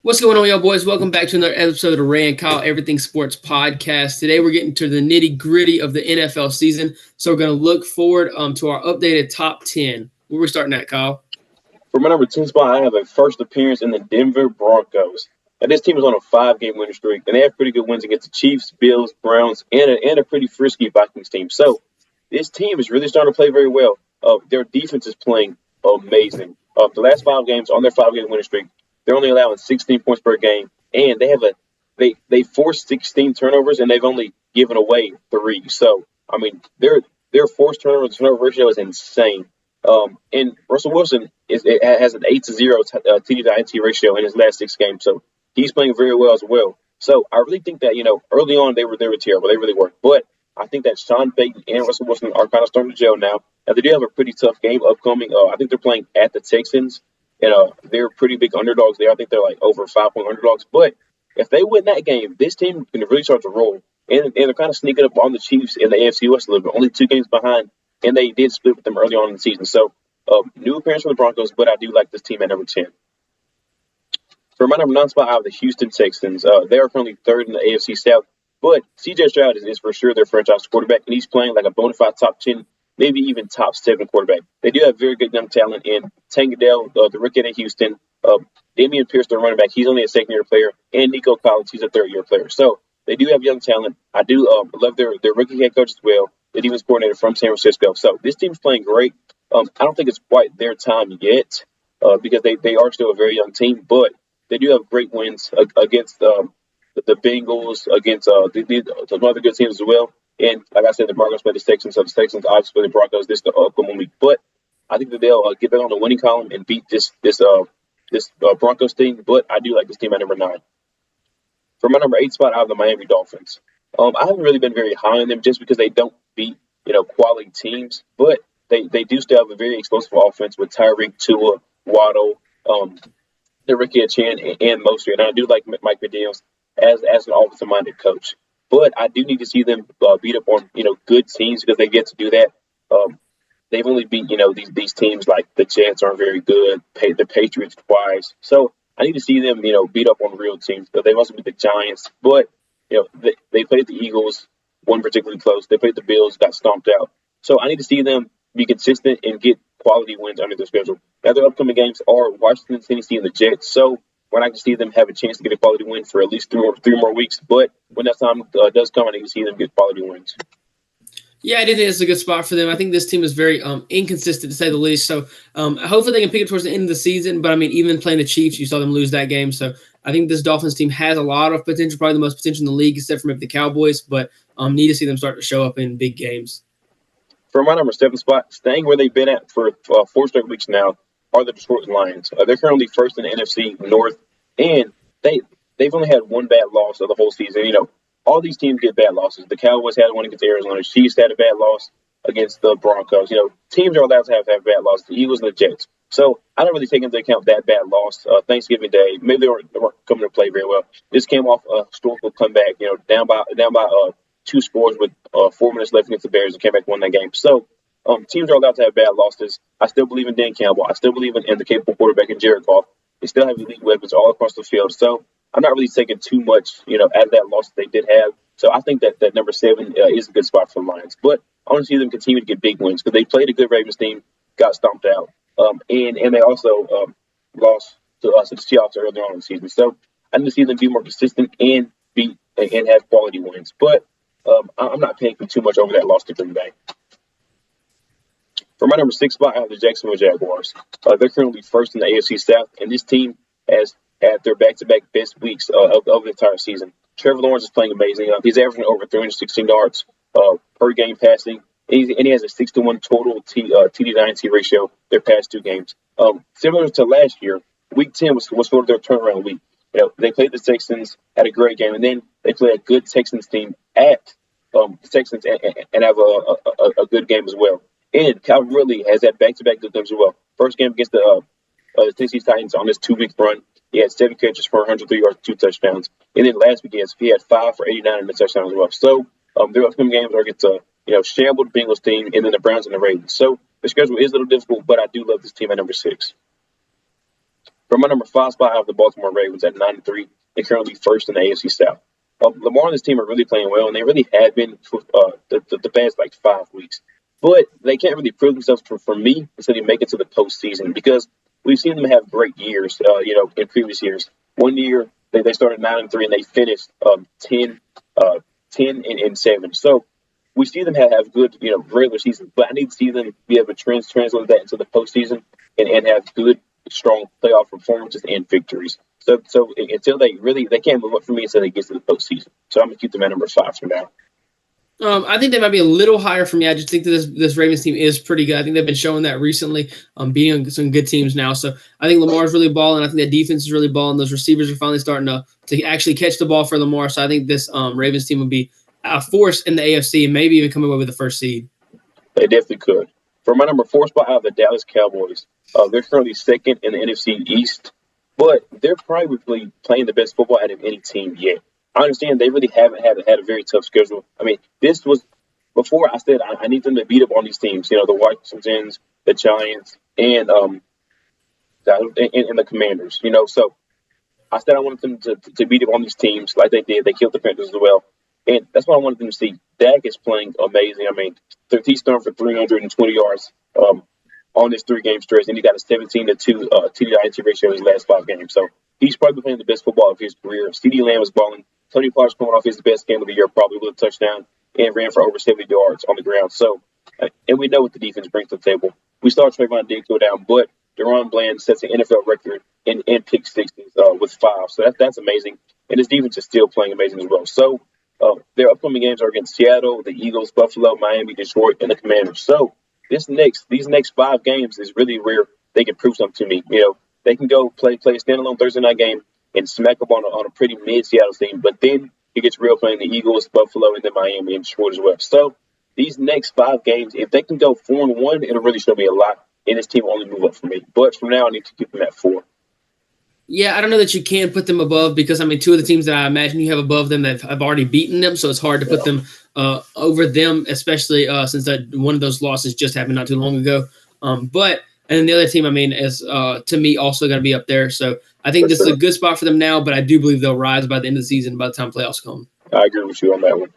What's going on, y'all boys? Welcome back to another episode of Ray and Kyle Everything Sports Podcast. Today we're getting to the nitty-gritty of the NFL season. So we're going to look forward to our updated top 10. Where we starting at, Kyle? For my number 10 spot, I have a first appearance in the Denver Broncos. Now, this team is on a 5-game winning streak, and they have pretty good wins against the Chiefs, Bills, Browns, and a pretty frisky Vikings team. So this team is really starting to play very well. Their defense is playing amazing. The last 5 games on their 5-game winning streak, they're only allowing 16 points per game, and they forced 16 turnovers, and they've only given away 3. So, I mean, their forced turnover ratio is insane. And Russell Wilson has an 8-0 TD to INT ratio in his last 6 games, so he's playing very well as well. So I really think that early on they were terrible, they really were. But I think that Sean Payton and Russell Wilson are kind of starting to gel now. Now they do have a pretty tough game upcoming. I think they're playing at the Texans, and they're pretty big underdogs there. I think they're like over 5-point underdogs. But if they win that game, this team can really start to roll, and they're kind of sneaking up on the Chiefs in the AFC West a little bit, only 2 games behind. And they did split with them early on in the season. So, new appearance for the Broncos, but I do like this team at number 10. For my number 9 spot, I have the Houston Texans. They are currently 3rd in the AFC South, but C.J. Stroud is for sure their franchise quarterback, and he's playing like a bona fide top 10, maybe even top 7 quarterback. They do have very good young talent in Tank Dell, the rookie at Houston, Damian Pierce, the running back. He's only a second-year player, and Nico Collins, he's a third-year player. So, they do have young talent. I do love their rookie head coach as well. The defense coordinator from San Francisco. So this team's playing great. I don't think it's quite their time yet because they are still a very young team, but they do have great wins against the Bengals, against some other good teams as well. And like I said, the Broncos play the Texans, so the Texans obviously play the Broncos this upcoming week. But I think that they'll get back on the winning column and beat this Broncos team. But I do like this team at number 9. For my number 8 spot, I have the Miami Dolphins. I haven't really been very high on them just because they don't beat, quality teams, but they do still have a very explosive offense with Tyreek, Tua, Waddle, Ricky Etienne, and Mostert. And I do like Mike McDaniels as an offensive-minded coach. But I do need to see them beat up on, good teams because they get to do that. They've only beat, these teams like the Jets aren't very good, the Patriots twice. So I need to see them, beat up on real teams. But they've also beat the Giants. But they played the Eagles, won particularly close. They played the Bills, got stomped out. So I need to see them be consistent and get quality wins under their schedule. Now, their upcoming games are Washington, Tennessee, and the Jets. So we're not going to see them have a chance to get a quality win for at least 3 more weeks. But when that time does come, I need to see them get quality wins. Yeah, I do think it's a good spot for them. I think this team is very inconsistent, to say the least. So hopefully they can pick it towards the end of the season. But, I mean, even playing the Chiefs, you saw them lose that game. So I think this Dolphins team has a lot of potential, probably the most potential in the league, except for maybe the Cowboys. But need to see them start to show up in big games. For my number 7 spot, staying where they've been at for 4 straight weeks now, are the Detroit Lions. They're currently first in the NFC North, and they've only had 1 bad loss of the whole season. All these teams get bad losses. The Cowboys had one against Arizona. Chiefs had a bad loss against the Broncos. Teams are allowed to have bad losses. The Eagles and the Jets. So I don't really take into account that bad loss. Thanksgiving Day, maybe they weren't coming to play very well. This came off a historical comeback. Down by 2 scores with 4 minutes left against the Bears and came back and won that game. So teams are allowed to have bad losses. I still believe in Dan Campbell. I still believe in the capable quarterback in Jared Goff. They still have elite weapons all across the field. So I'm not really taking too much, out of that loss that they did have. So I think that number 7 is a good spot for the Lions. But I want to see them continue to get big wins because they played a good Ravens team, got stomped out, and they also lost to the Seahawks earlier on in the season. So I need to see them be more consistent and have quality wins. But I'm not paying too much over that loss to Green Bay. For my number 6 spot, I have the Jacksonville Jaguars. They're currently first in the AFC South, and this team has had their back-to-back best weeks of the entire season. Trevor Lawrence is playing amazing. He's averaging over 316 yards per game passing, and he has a 6-to-1 total TD to INT ratio their past 2 games. Similar to last year, Week 10 was sort of their turnaround week. They played the Texans, had a great game, and then they play a good Texans team at the Texans and have a good game as well. And Calvin Ridley has had back-to-back good games as well. First game against the Tennessee Titans on this 2-week run, he had 7 catches for 103 yards, 2 touchdowns. And then last weekend, he had 5 for 89 and a touchdown as well. So their upcoming games are against shambled Bengals team and then the Browns and the Ravens. So the schedule is a little difficult, but I do love this team at number 6. For my number 5 spot, I have the Baltimore Ravens at 9-3. They're currently first in the AFC South. Lamar and his team are really playing well, and they really have been for the past like 5 weeks. But they can't really prove themselves for me until they make it to the postseason because we've seen them have great years, in previous years. One year they started 9-3 and they finished 10-7. So we see them have good, regular seasons, but I need to see them be able to translate that into the postseason and have good, strong playoff performances and victories. So until they can't move up for me until they get to the postseason. So I'm gonna keep them at number 5 for now. I think they might be a little higher for me. I just think that this Ravens team is pretty good. I think they've been showing that recently, beating some good teams now. So I think Lamar's really balling. I think that defense is really balling. Those receivers are finally starting to actually catch the ball for Lamar. So I think this Ravens team will be a force in the AFC and maybe even come away with the first seed. They definitely could. For my number 4 spot, I have the Dallas Cowboys. They're currently second in the NFC East, but they're probably playing the best football out of any team yet. I understand they really haven't had a very tough schedule. I mean, this was before I said I need them to beat up on these teams. The Washingtons, the Giants, and the Commanders. So I said I wanted them to beat up on these teams like they did. They killed the Panthers as well, and that's what I wanted them to see. Dak is playing amazing. I mean, he's throwing for 320 yards on this 3-game stretch, and he got a 17-2 TDI ratio in his last 5 games. So he's probably playing the best football of his career. CeeDee Lamb is balling. Tony Potter's coming off his best game of the year, probably with a touchdown, and ran for over 70 yards on the ground. So, and we know what the defense brings to the table. We saw Trayvon Diggs go down, but DaRon Bland sets an NFL record in pick sixes with 5. So that's amazing. And his defense is still playing amazing as well. So their upcoming games are against Seattle, the Eagles, Buffalo, Miami, Detroit, and the Commanders. So these next 5 games is really where they can prove something to me. They can go play a standalone Thursday night game and smack up on a pretty mid-Seattle team, but then it gets real playing the Eagles, Buffalo, and then Miami and Detroit as well. So these next 5 games, if they can go 4-1, it'll really show me a lot, and this team will only move up for me. But for now, I need to keep them at 4. Yeah, I don't know that you can put them above because, 2 of the teams that I imagine you have above them that have already beaten them, so it's hard to put them over them, especially since one of those losses just happened not too long ago. And then the other team, is to me also going to be up there. So I think this is a good spot for them now, but I do believe they'll rise by the end of the season by the time playoffs come. I agree with you on that one.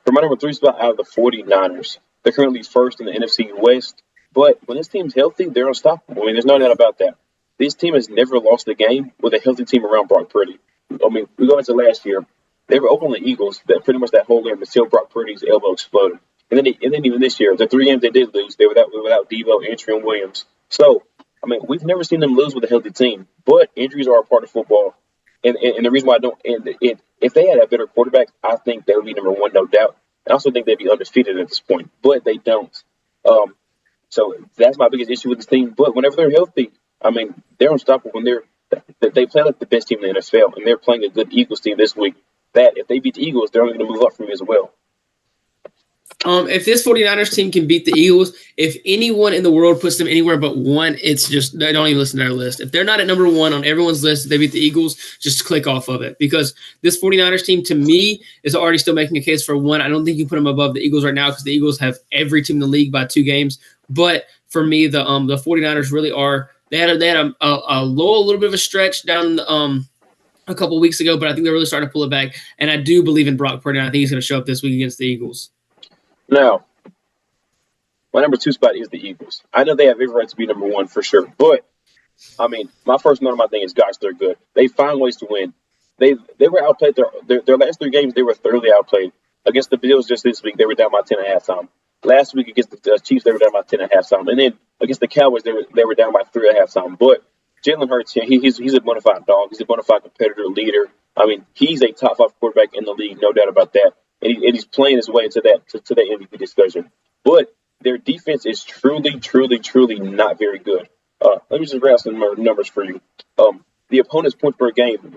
For my number 3 spot, I have the 49ers. They're currently first in the NFC West, but when this team's healthy, they're unstoppable. There's no doubt about that. This team has never lost a game with a healthy team around Brock Purdy. We go into last year, they were open on the Eagles that pretty much that whole game until Brock Purdy's elbow exploded. And then even this year, the 3 games they did lose, they were without Deebo, Entry, and Williams. So, we've never seen them lose with a healthy team, but injuries are a part of football. And the reason why I don't, if they had a better quarterback, I think they would be number 1, no doubt. I also think they'd be undefeated at this point, but they don't. So that's my biggest issue with this team. But whenever they're healthy, they're unstoppable. When they play like the best team in the NFL, and they're playing a good Eagles team this week. That if they beat the Eagles, they're only going to move up for me as well. If this 49ers team can beat the Eagles, if anyone in the world puts them anywhere but 1, it's just they don't even listen to their list. If they're not at number 1 on everyone's list, if they beat the Eagles, just click off of it. Because this 49ers team, to me, is already still making a case for 1. I don't think you put them above the Eagles right now because the Eagles have every team in the league by 2 games. But for me, the 49ers really are – they had a little bit of a stretch down a couple of weeks ago, but I think they're really starting to pull it back. And I do believe in Brock Purdy, and I think he's going to show up this week against the Eagles. Now, my number 2 spot is the Eagles. I know they have every right to be number 1 for sure, but my first note of my thing is, gosh, they're good. They find ways to win. They were outplayed their last 3 games. They were thoroughly outplayed against the Bills. Just this week, they were down by 10 at halftime. Last week against the Chiefs, they were down by 10 at halftime, and then against the Cowboys, they were down by 3 at halftime. But Jalen Hurts, he's a bona fide dog. He's a bona fide competitor, leader. He's a top 5 quarterback in the league, no doubt about that. And he's playing his way into that MVP discussion. But their defense is truly, truly, truly not very good. Let me just grab some numbers for you. The opponent's points per game,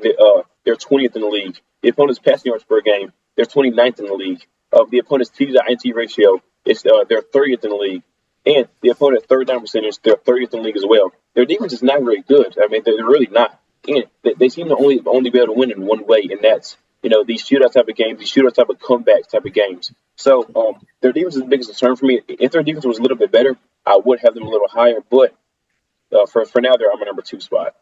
they're 20th in the league. The opponent's passing yards per game, they're 29th in the league. The opponent's TD-INT ratio, they're 30th in the league. And the opponent's third down percentage, they're 30th in the league as well. Their defense is not very good. They're really not. And they seem to only be able to win in one way, and that's these shootout type of games, these shootout type of comeback type of games. So their defense is the biggest concern for me. If their defense was a little bit better, I would have them a little higher. But for now, they're on my number 2 spot.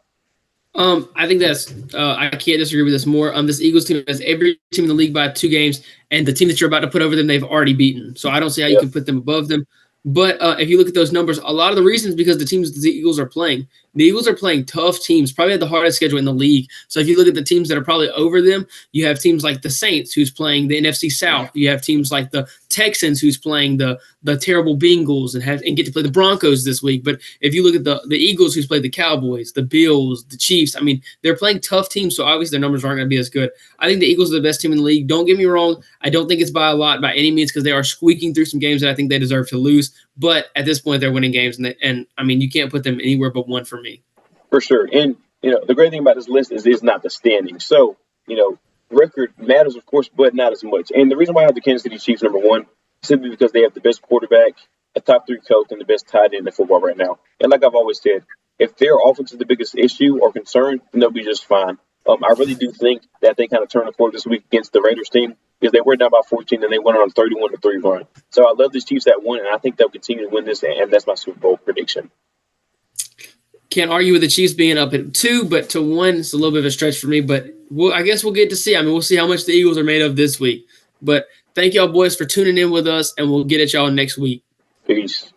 I think that's I can't disagree with this more. This Eagles team has every team in the league by 2 games, and the team that you're about to put over them, they've already beaten. So I don't see how you Yep, can put them above them. But if you look at those numbers, a lot of the reasons because the teams the Eagles are playing, the Eagles are playing tough teams, probably have the hardest schedule in the league. So if you look at the teams that are probably over them, you have teams like the Saints, who's playing the NFC South. You have teams like the Texans, who's playing the terrible Bengals and get to play the Broncos this week. But if you look at the Eagles, who's played the Cowboys, the Bills, the Chiefs, I mean, they're playing tough teams, so obviously their numbers aren't going to be as good. I think the Eagles are the best team in the league. Don't get me wrong. I don't think it's by a lot by any means because they are squeaking through some games that I think they deserve to lose. But at this point, they're winning games, and I mean, you can't put them anywhere but one for me. for sure. And the great thing about this list is it's not the standing. So record matters, of course, but not as much. And the reason why I have the Kansas City Chiefs number one is simply because they have the best quarterback, a top three coach, and the best tight end in football right now. And like I've always said, if their offense is the biggest issue or concern, then they'll be just fine. I really do think that they kind of turned the corner this week against the Raiders team because they were down by 14 and they went on a 31-3 run. So I love these Chiefs at one, and I think they'll continue to win this, and that's my Super Bowl prediction. Can't argue with the Chiefs being up at 2, but to 1, it's a little bit of a stretch for me. But I guess we'll get to see. I mean, we'll see how much the Eagles are made of this week. But thank y'all boys for tuning in with us, and we'll get at y'all next week. Peace.